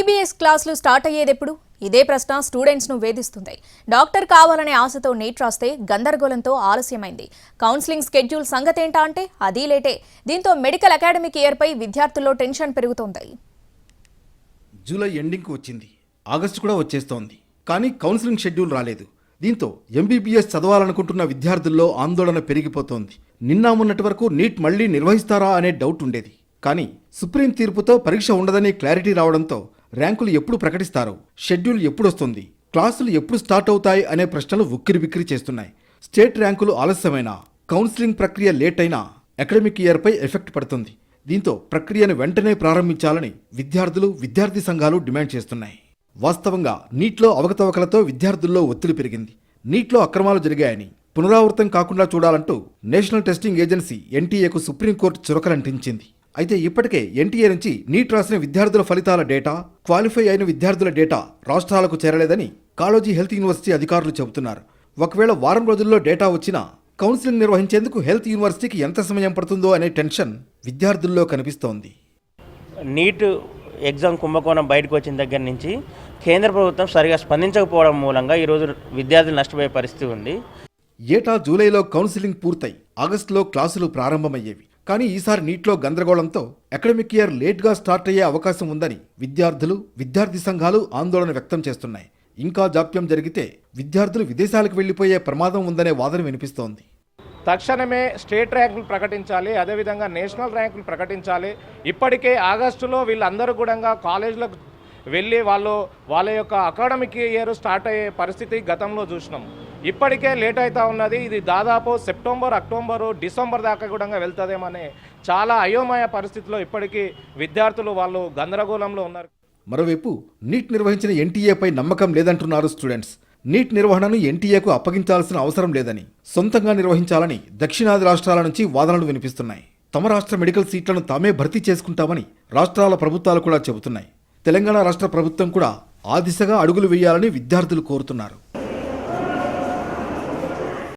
MBBS క్లాసులు start అయ్యేదెప్పుడు? ఇదే ప్రశ్న స్టూడెంట్స్ను వేధిస్తుంది. డాక్టర్ కావాలనే ఆశతో నీట్ రాస్తే గందరగోళంతో ఆలస్యమైంది. కౌన్సిలింగ్ స్కెడ్యూల్ సంగతేంటా అంటే అదీ లేటే. దీంతో మెడికల్ అకాడమిక్ ఇయర్పై విద్యార్థుల్లో టెన్షన్ పెరుగుతోంది. జూలై ఎండింగ్కి వచ్చింది, ఆగస్టు కూడా వచ్చేస్తోంది, కానీ కౌన్సిలింగ్ షెడ్యూల్ రాలేదు. దీంతో ఎంబీబీఎస్ చదవాలనుకుంటున్న విద్యార్థుల్లో ఆందోళన పెరిగిపోతోంది. నిన్న మొన్నటి వరకు నీట్ మళ్లీ నిర్వహిస్తారా అనే డౌట్ ఉండేది. కానీ సుప్రీం తీర్పుతో పరీక్ష ఉండదని క్లారిటీ రావడంతో ర్యాంకులు ఎప్పుడు ప్రకటిస్తారు, షెడ్యూల్ ఎప్పుడొస్తుంది, క్లాసులు ఎప్పుడు స్టార్ట్ అవుతాయి అనే ప్రశ్నలు ఉక్కిరిబిక్కిరి చేస్తున్నాయి. స్టేట్ ర్యాంకులు ఆలస్యమైనా, కౌన్సిలింగ్ ప్రక్రియ లేట్ అయినా అకాడమిక్ ఇయర్పై ఎఫెక్ట్ పడుతుంది. దీంతో ప్రక్రియను వెంటనే ప్రారంభించాలని విద్యార్థులు, విద్యార్థి సంఘాలు డిమాండ్ చేస్తున్నాయి. వాస్తవంగా నీట్లో అవకతవకలతో విద్యార్థుల్లో ఒత్తిడి పెరిగింది. నీట్లో అక్రమాలు జరిగాయని పునరావృతం కాకుండా చూడాలంటూ నేషనల్ టెస్టింగ్ ఏజెన్సీ ఎన్టీఏకు సుప్రీంకోర్టు చురకలంటించింది. అయితే ఇప్పటికే ఎన్టీఏ నుంచి నీట్ రాసిన విద్యార్థుల ఫలితాల డేటా, క్వాలిఫై అయిన విద్యార్థుల డేటా రాష్ట్రాలకు చేరలేదని కాళోజీ హెల్త్ యూనివర్సిటీ అధికారులు చెబుతున్నారు. ఒకవేళ వారం రోజుల్లో డేటా వచ్చినా కౌన్సిలింగ్ నిర్వహించేందుకు హెల్త్ యూనివర్సిటీకి ఎంత సమయం పడుతుందో అనే టెన్షన్ విద్యార్థుల్లో కనిపిస్తోంది. నీట్ ఎగ్జామ్ కుంభకోణం బయటకు వచ్చిన దగ్గర నుంచి కేంద్ర ప్రభుత్వం సరిగా స్పందించకపోవడం మూలంగా ఈరోజు విద్యార్థులు నష్టపోయే పరిస్థితి ఉంది. ఏటా జూలైలో కౌన్సిలింగ్ పూర్తయి ఆగస్టులో క్లాసులు ప్రారంభమయ్యేవి. కానీ ఈసారి నీట్లో గందరగోళంతో అకాడమిక్ ఇయర్ లేట్గా స్టార్ట్ అయ్యే అవకాశం ఉందని విద్యార్థులు, విద్యార్థి సంఘాలు ఆందోళన వ్యక్తం చేస్తున్నాయి. ఇంకా జాప్యం జరిగితే విద్యార్థులు విదేశాలకు వెళ్లిపోయే ప్రమాదం ఉందనే వాదన వినిపిస్తోంది. తక్షణమే స్టేట్ ర్యాంకులు ప్రకటించాలి, అదేవిధంగా నేషనల్ ర్యాంకులు ప్రకటించాలి. ఇప్పటికే ఆగస్టులో వీళ్ళందరూ కూడా కాలేజీలకు వెళ్ళి వాళ్ళ యొక్క అకాడమిక్ ఇయర్ స్టార్ట్ అయ్యే పరిస్థితి గతంలో చూసినాం. ఇప్పటికే లేట్ అవుతూ ఉన్నది. ఇది దాదాపు సెప్టెంబర్, అక్టోబరు, డిసెంబర్ దాకా కూడా వెళ్తుందేమనే చాలా అయోమయ పరిస్థితిలో ఇప్పటికీ విద్యార్థులు వాళ్ళు గందరగోళంలో ఉన్నారు. మరోవైపు నీట్ నిర్వహించిన ఎన్టీఏపై నమ్మకం లేదంటున్నారు స్టూడెంట్స్. నీట్ నిర్వహణను ఎన్టీఏకు అప్పగించాల్సిన అవసరం లేదని, సొంతంగా నిర్వహించాలని దక్షిణాది రాష్ట్రాల నుంచి వాదనలు వినిపిస్తున్నాయి. తమ రాష్ట్ర మెడికల్ సీట్లను తామే భర్తీ చేసుకుంటామని రాష్ట్రాల ప్రభుత్వాలు కూడా చెబుతున్నాయి. తెలంగాణ రాష్ట్ర ప్రభుత్వం కూడా ఆ దిశగా అడుగులు వేయాలని విద్యార్థులు కోరుతున్నారు.